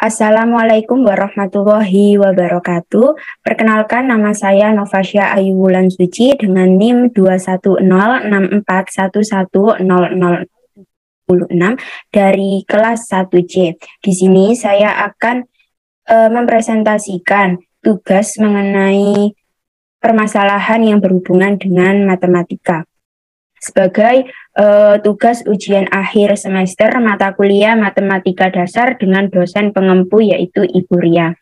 Assalamualaikum warahmatullahi wabarakatuh. Perkenalkan, nama saya Novasya Ayu Wulan Suci dengan NIM 21064110006 dari kelas 1C. Di sini saya akan mempresentasikan tugas mengenai permasalahan yang berhubungan dengan matematika. Sebagai tugas ujian akhir semester mata kuliah Matematika Dasar dengan dosen pengempu yaitu Ibu Ria.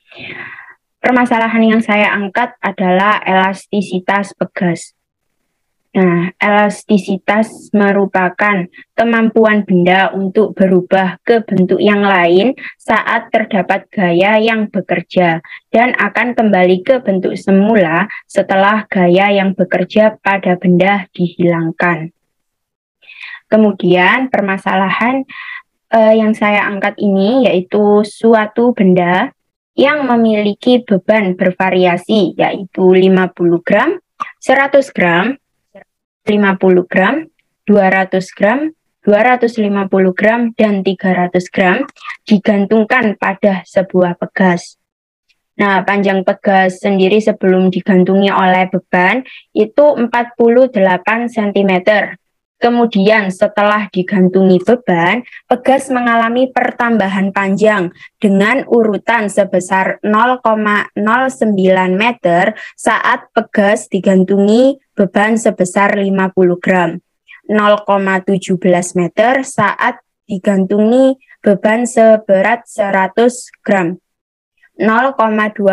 Permasalahan yang saya angkat adalah elastisitas pegas. Nah, elastisitas merupakan kemampuan benda untuk berubah ke bentuk yang lain saat terdapat gaya yang bekerja dan akan kembali ke bentuk semula setelah gaya yang bekerja pada benda dihilangkan. Kemudian permasalahan yang saya angkat ini yaitu suatu benda yang memiliki beban bervariasi yaitu 50 gram, 100 gram, 50 gram, 200 gram, 250 gram, dan 300 gram digantungkan pada sebuah pegas. Nah, panjang pegas sendiri sebelum digantungi oleh beban itu 48 cm. Kemudian setelah digantungi beban, pegas mengalami pertambahan panjang dengan urutan sebesar 0,09 meter saat pegas digantungi beban sebesar 50 gram, 0,17 meter saat digantungi beban seberat 100 gram, 0,25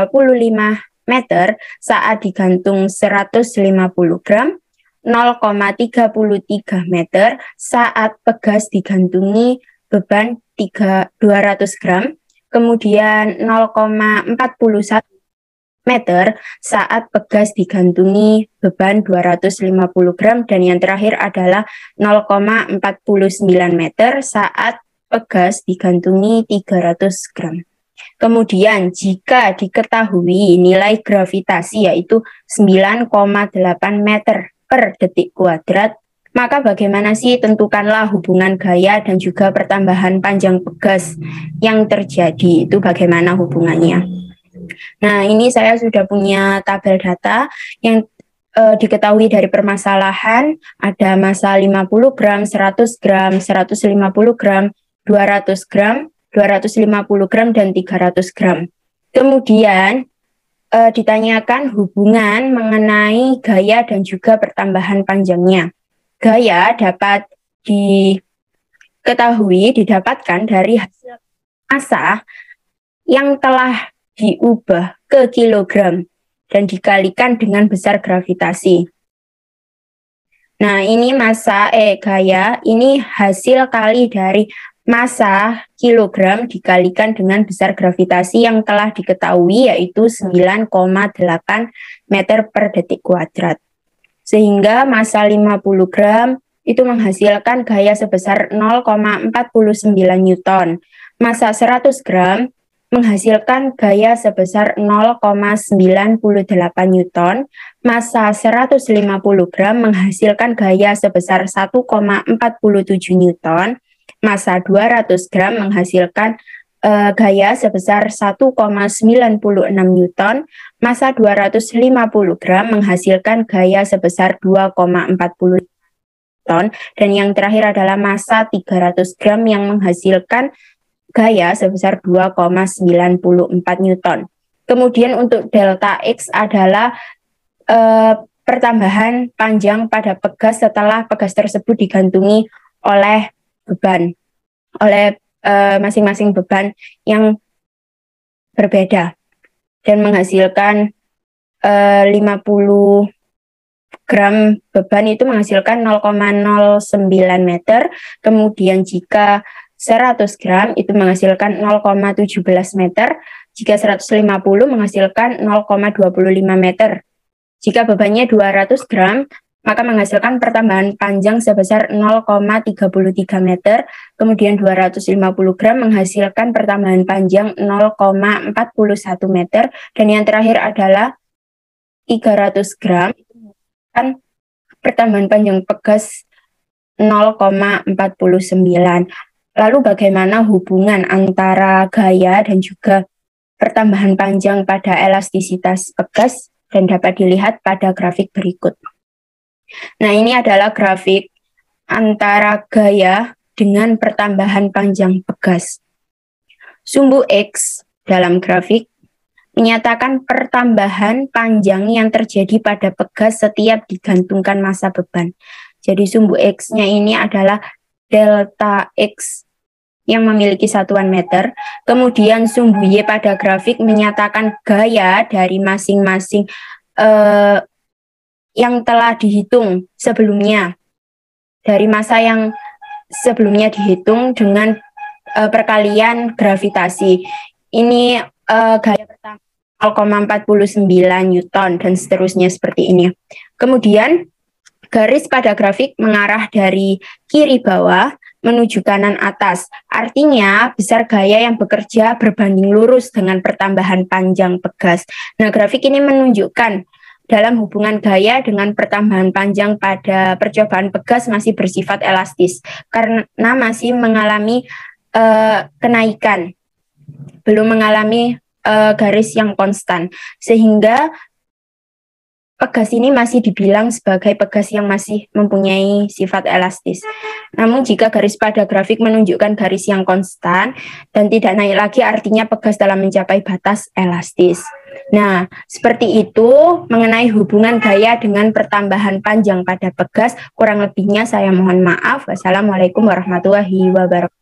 meter saat digantung 150 gram, 0,33 meter saat pegas digantungi beban 200 gram, kemudian 0,41 meter saat pegas digantungi beban 250 gram, dan yang terakhir adalah 0,49 meter saat pegas digantungi 300 gram. Kemudian jika diketahui nilai gravitasi yaitu 9,8 meter per detik kuadrat, maka bagaimana sih tentukanlah hubungan gaya dan juga pertambahan panjang pegas yang terjadi, itu bagaimana hubungannya. Nah, ini saya sudah punya tabel data yang diketahui dari permasalahan, ada massa 50 gram, 100 gram, 150 gram, 200 gram, 250 gram, dan 300 gram. Kemudian ditanyakan hubungan mengenai gaya dan juga pertambahan panjangnya. Gaya dapat didapatkan dari hasil massa yang telah diubah ke kilogram dan dikalikan dengan besar gravitasi. Nah, ini gaya ini hasil kali dari massa kilogram dikalikan dengan besar gravitasi yang telah diketahui yaitu 9,8 meter per detik kuadrat. Sehingga massa 50 gram itu menghasilkan gaya sebesar 0,49 Newton. Massa 100 gram menghasilkan gaya sebesar 0,98 Newton. Massa 150 gram menghasilkan gaya sebesar 1,47 Newton. Massa 200 gram menghasilkan gaya sebesar 1,96 Newton. Massa 250 gram menghasilkan gaya sebesar 2,40 Newton. Dan yang terakhir adalah massa 300 gram yang menghasilkan gaya sebesar 2,94 Newton. Kemudian untuk delta X adalah pertambahan panjang pada pegas setelah pegas tersebut digantungi oleh beban, oleh masing-masing beban yang berbeda dan menghasilkan 50 gram beban itu menghasilkan 0,09 meter. Kemudian jika 100 gram itu menghasilkan 0,17 meter. Jika 150 menghasilkan 0,25 meter. Jika bebannya 200 gram maka menghasilkan pertambahan panjang sebesar 0,33 meter, kemudian 250 gram menghasilkan pertambahan panjang 0,41 meter, dan yang terakhir adalah 300 gram, kan pertambahan panjang pegas 0,49. Lalu bagaimana hubungan antara gaya dan juga pertambahan panjang pada elastisitas pegas dan dapat dilihat pada grafik berikut. Nah, ini adalah grafik antara gaya dengan pertambahan panjang pegas. Sumbu X dalam grafik menyatakan pertambahan panjang yang terjadi pada pegas setiap digantungkan massa beban. Jadi sumbu X-nya ini adalah delta X yang memiliki satuan meter. Kemudian sumbu Y pada grafik menyatakan gaya dari masing-masing yang telah dihitung sebelumnya. Dari massa yang sebelumnya dihitung dengan perkalian gravitasi. Ini gaya pertama 0,49 Newton dan seterusnya seperti ini. Kemudian garis pada grafik mengarah dari kiri bawah menuju kanan atas. Artinya besar gaya yang bekerja berbanding lurus dengan pertambahan panjang pegas. Nah, grafik ini menunjukkan dalam hubungan gaya dengan pertambahan panjang pada percobaan pegas masih bersifat elastis karena masih mengalami kenaikan, belum mengalami garis yang konstan, sehingga pegas ini masih dibilang sebagai pegas yang masih mempunyai sifat elastis. Namun jika garis pada grafik menunjukkan garis yang konstan dan tidak naik lagi, artinya pegas dalam mencapai batas elastis. Nah, seperti itu mengenai hubungan gaya dengan pertambahan panjang pada pegas. Kurang lebihnya saya mohon maaf. Wassalamualaikum warahmatullahi wabarakatuh.